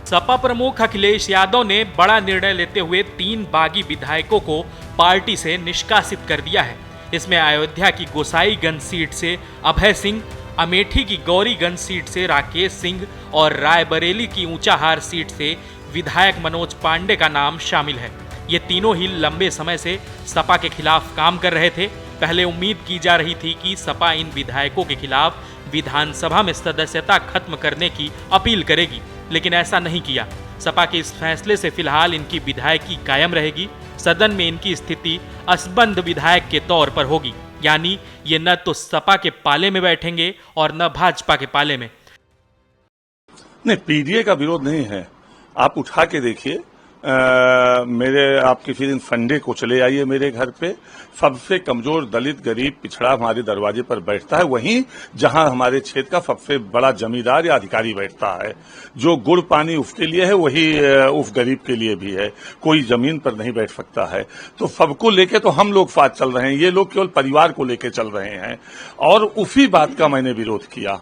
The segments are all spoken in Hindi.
सपा प्रमुख अखिलेश यादव ने बड़ा निर्णय लेते हुए 3 बागी विधायकों को पार्टी से निष्कासित कर दिया है। इसमें अयोध्या की गोसाईगंज सीट से अभय सिंह, अमेठी की गौरीगंज सीट से राकेश सिंह और रायबरेली की ऊंचाहार सीट से विधायक मनोज पांडे का नाम शामिल है। ये तीनों ही लंबे समय से सपा के खिलाफ काम कर रहे थे। पहले उम्मीद की जा रही थी कि सपा इन विधायकों के खिलाफ विधानसभा में सदस्यता खत्म करने की अपील करेगी, लेकिन ऐसा नहीं किया। सपा के इस फैसले से फिलहाल इनकी विधायकी कायम रहेगी। सदन में इनकी स्थिति असबंद विधायक के तौर पर होगी, यानी ये न तो सपा के पाले में बैठेंगे और न भाजपा के पाले में। नहीं, पीडीए का विरोध नहीं है। आप उठा के देखिए, आप किसी दिन संडे को चले आइए मेरे घर पे, सबसे कमजोर दलित गरीब पिछड़ा हमारे दरवाजे पर बैठता है, वहीं जहां हमारे क्षेत्र का सबसे बड़ा जमींदार या अधिकारी बैठता है। जो गुड़ पानी उसके लिए है वही उस गरीब के लिए भी है। कोई जमीन पर नहीं बैठ सकता है। तो सबको लेके तो हम लोग साथ चल रहे हैं, ये लोग केवल परिवार को लेके चल रहे हैं। और उसी बात का मैंने विरोध किया।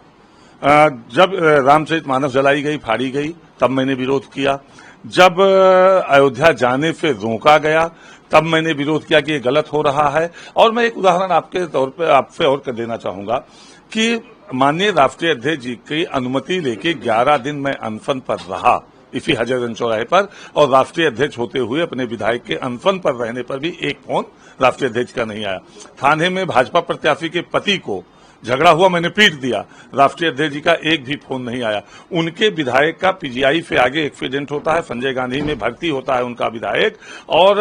जब रामचरितमानस जलाई गई, फाड़ी गई, तब मैंने विरोध किया। जब अयोध्या जाने से रोका गया, तब मैंने विरोध किया कि ये गलत हो रहा है। और मैं एक उदाहरण आपके तौर पे आपसे और कर देना चाहूंगा कि माननीय राष्ट्रीय अध्यक्ष जी की अनुमति लेके 11 दिन मैं अनशन पर रहा इसी हजरतगंज चौराहे पर, और राष्ट्रीय अध्यक्ष होते हुए अपने विधायक के अनशन पर रहने पर भी एक फोन राष्ट्रीय अध्यक्ष का नहीं आया। थाने में भाजपा प्रत्याशी के पति को झगड़ा हुआ, मैंने पीट दिया, राष्ट्रीय अध्यक्ष जी का एक भी फोन नहीं आया। उनके विधायक का पीजीआई से आगे एक्सीडेंट होता है, संजय गांधी में भर्ती होता है उनका विधायक, और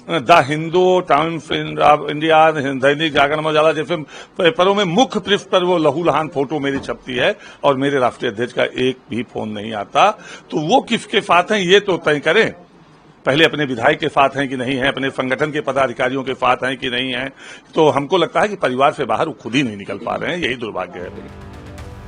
the Hindu, times of India, Dainik Jagran, उजाला जैसे पेपरों में मुख्य पृष्ठ पर वो लहूलुहान फोटो मेरी छपती है और मेरे राष्ट्रीय अध्यक्ष का एक भी फोन नहीं आता। तो वो किसके साथ हैं ये तो तय करें। पहले अपने विधायक के साथ हैं कि नहीं है, अपने संगठन के पदाधिकारियों के साथ हैं कि नहीं है। तो हमको लगता है कि परिवार से बाहर वो खुद ही नहीं निकल पा रहे हैं, यही दुर्भाग्य है।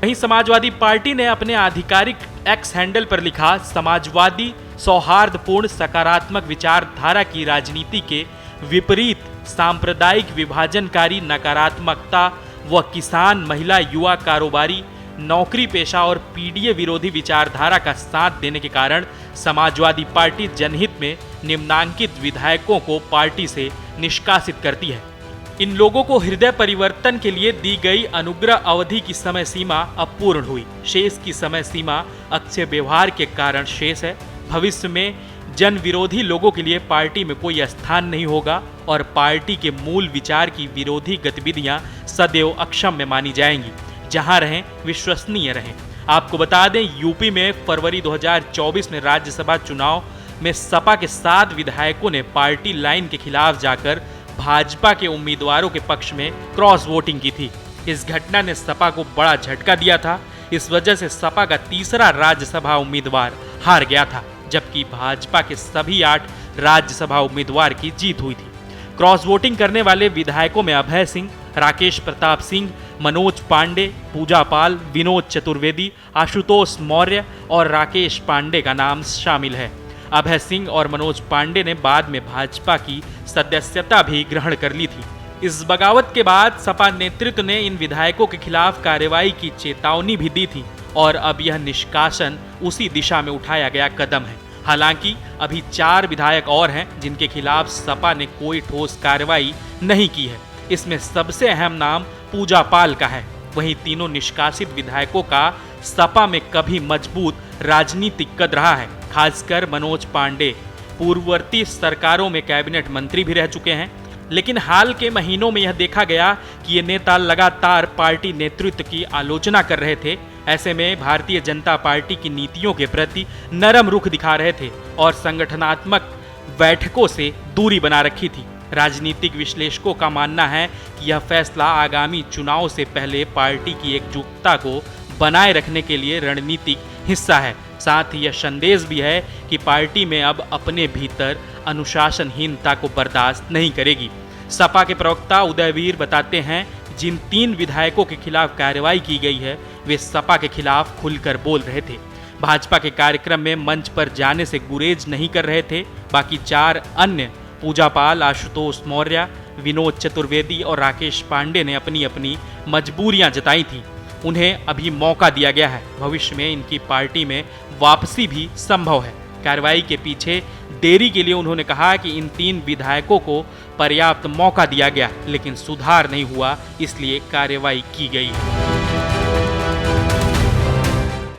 वहीं समाजवादी पार्टी ने अपने आधिकारिक एक्स हैंडल पर लिखा, समाजवादी सौहार्दपूर्ण सकारात्मक विचारधारा की राजनीति के विपरीत सांप्रदायिक विभाजनकारी नकारात्मकता व किसान, महिला, युवा, कारोबारी, नौकरी पेशा और पीडीए विरोधी विचारधारा का साथ देने के कारण समाजवादी पार्टी जनहित में निम्नांकित विधायकों को पार्टी से निष्कासित करती है। इन लोगों को हृदय परिवर्तन के लिए दी गई अनुग्रह अवधि की समय सीमा अब पूर्ण हुई। शेष की समय सीमा अक्षय व्यवहार के कारण शेष है। भविष्य में जन विरोधी लोगों के लिए पार्टी में कोई स्थान नहीं होगा और पार्टी के मूल विचार की विरोधी गतिविधियां सदैव अक्षम्य मानी जाएंगी। जहां रहें, विश्वसनीय रहें। आपको बता दें, यूपी में फरवरी 2024 में राज्यसभा चुनाव में सपा के 7 विधायकों ने पार्टी लाइन के खिलाफ जाकर भाजपा के उम्मीदवारों के पक्ष में क्रॉस वोटिंग की थी। इस घटना ने सपा को बड़ा झटका दिया था। इस वजह से सपा का तीसरा राज्यसभा उम्मीदवार हार गया था, जबकि भाजपा के सभी 8 राज्यसभा उम्मीदवार की जीत हुई थी। क्रॉस वोटिंग करने वाले विधायकों में अभय सिंह, राकेश प्रताप सिंह, मनोज पांडे, पूजा पाल, विनोद चतुर्वेदी, आशुतोष मौर्य और राकेश पांडे का नाम शामिल है। अभय सिंह और मनोज पांडे ने बाद में भाजपा की सदस्यता भी ग्रहण कर ली थी। इस बगावत के बाद सपा नेतृत्व ने इन विधायकों के खिलाफ कार्रवाई की चेतावनी भी दी थी और अब यह निष्कासन उसी दिशा में उठाया गया कदम है। हालांकि अभी 4 विधायक और हैं जिनके खिलाफ सपा ने कोई ठोस कार्रवाई नहीं की है। इसमें सबसे अहम नाम पूजा पाल का है। वहीं तीनों निष्कासित विधायकों का सपा में कभी मजबूत राजनीतिक कद रहा है। खासकर मनोज पांडे पूर्ववर्ती सरकारों में कैबिनेट मंत्री भी रह चुके हैं, लेकिन हाल के महीनों में यह देखा गया कि ये नेता लगातार पार्टी नेतृत्व की आलोचना कर रहे थे। ऐसे में भारतीय जनता पार्टी की नीतियों के प्रति नरम रुख दिखा रहे थे और संगठनात्मक बैठकों से दूरी बना रखी थी। राजनीतिक विश्लेषकों का मानना है कि यह फैसला आगामी चुनाव से पहले पार्टी की एकजुटता को बनाए रखने के लिए रणनीतिक हिस्सा है। साथ ही यह संदेश भी है कि पार्टी में अब अपने भीतर अनुशासनहीनता को बर्दाश्त नहीं करेगी। सपा के प्रवक्ता उदयवीर बताते हैं, जिन 3 विधायकों के खिलाफ कार्रवाई की गई है वे सपा के खिलाफ खुलकर बोल रहे थे। भाजपा के कार्यक्रम में मंच पर जाने से गुरेज नहीं कर रहे थे। बाकी 4 अन्य पूजा पाल, आशुतोष मौर्य, विनोद चतुर्वेदी और राकेश पांडे ने अपनी अपनी मजबूरियां जताई थी। उन्हें अभी मौका दिया गया है। भविष्य में इनकी पार्टी में वापसी भी संभव है। कार्रवाई के पीछे देरी के लिए उन्होंने कहा कि इन 3 विधायकों को पर्याप्त मौका दिया गया, लेकिन सुधार नहीं हुआ, इसलिए कार्रवाई की गई है।